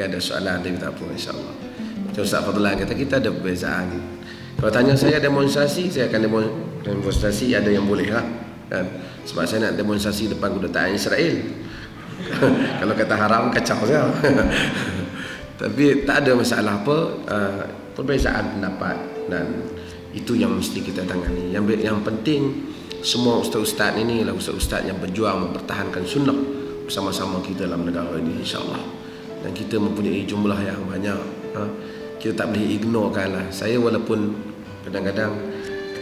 mungkin ada soalan, tapi tak apa, insyaAllah. Macam Ustaz Fadlan kata, kita ada perbezaan. Kalau tanya saya demonstrasi, saya akan demonstrasi, ada yang boleh lah kan? Sebab saya nak demonstrasi depan kedutaan Israel. Kalau kata haram, kacau saja. Tapi tak ada masalah apa, perbezaan pendapat, dan itu yang mesti kita tangani. Yang penting, semua ustaz-ustaz ini adalah ustaz-ustaz yang berjuang mempertahankan sunnah bersama-sama kita dalam negara ini, insyaAllah. Dan kita mempunyai jumlah yang banyak. Kita tak boleh ignorekan lah. Saya walaupun kadang-kadang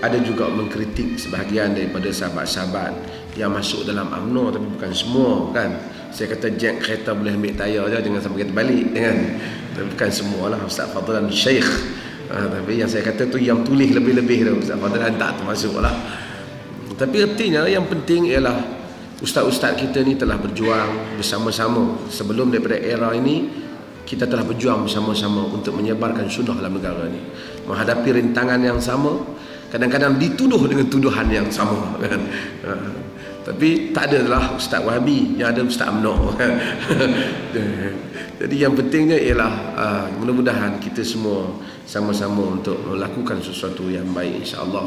ada juga mengkritik sebahagian daripada sahabat-sahabat yang masuk dalam UMNO, tapi bukan semua kan. Saya kata jack kereta boleh ambil tayar je, jangan sampai kita balik kan. Tapi bukan semua lah. Ustaz Fadlan Syekh, tapi yang saya kata tu yang tulis lebih-lebih tu, Ustaz Fadlan tak termasuk lah. Tapi artinya yang penting ialah ustaz-ustaz kita ni telah berjuang bersama-sama. Sebelum daripada era ini, kita telah berjuang bersama-sama untuk menyebarkan sunnah dalam negara ini. Menghadapi rintangan yang sama, kadang-kadang dituduh dengan tuduhan yang sama kan? Tapi tak adalah Ustaz Wahabi, yang ada Ustaz UMNO kan? Jadi yang pentingnya ialah mudah-mudahan kita semua sama-sama untuk melakukan sesuatu yang baik, insya-Allah,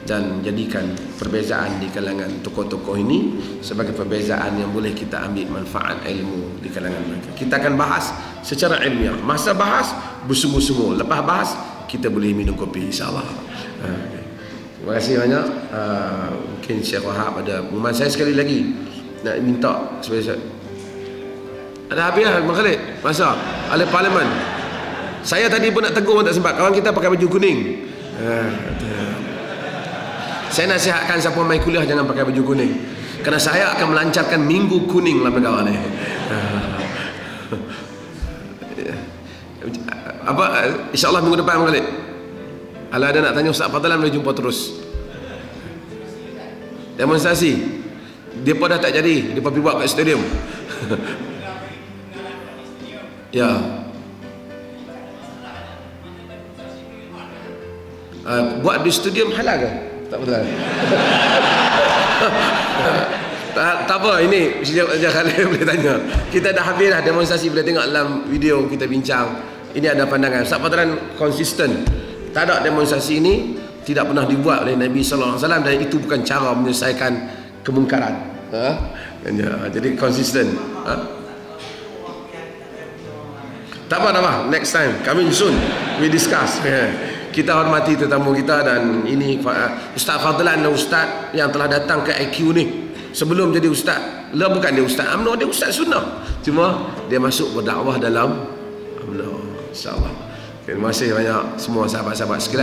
dan jadikan perbezaan di kalangan tokoh-tokoh ini sebagai perbezaan yang boleh kita ambil manfaat ilmu di kalangan mereka. Kita akan bahas secara ilmiah. Masa bahas bersungguh-sungguh, lepas bahas kita boleh minum kopi, insya-Allah. Terima kasih banyak. Mungkin Syekh Wahab ada pengumuman. Saya sekali lagi nak minta supaya ada habis lah Bang Khalid masa ahli parlimen. Saya tadi pun nak tegur, tak sempat. Kawan kita pakai baju kuning. Saya nasihatkan siapa main kuliah jangan pakai baju kuning, kerana saya akan melancarkan minggu kuning dalam negara ni. Apa, insya-Allah minggu depan Bang Khalid. Kalau ada nak tanya Ustaz Fadlan, boleh jumpa terus. Demonstrasi depa dah tak jadi, depa pergi buat kat stadium. Ya. Buat di stadium halal ke? Tak betul. Tak apa, ini Sejak Khalid boleh tanya. Kita dah habis dah demonstrasi, boleh tengok dalam video kita bincang. Ini ada pandangan Ustaz Fadlan konsisten. Tak ada demonstrasi ini tidak pernah dibuat oleh Nabi sallallahu alaihi wasallam, dan itu bukan cara menyelesaikan kemungkaran. Jadi konsisten. Tak apa, next time, coming soon, we discuss. Kita hormati tetamu kita, dan ini Ustaz Fadlan adalah ustaz yang telah datang ke IQ ni. Sebelum jadi ustaz, bukan dia ustaz UMNO, dia ustaz sunnah. Cuma dia masuk berdakwah dalam UMNO, insya-Allah. Terima kasih banyak semua sahabat-sahabat sekalian.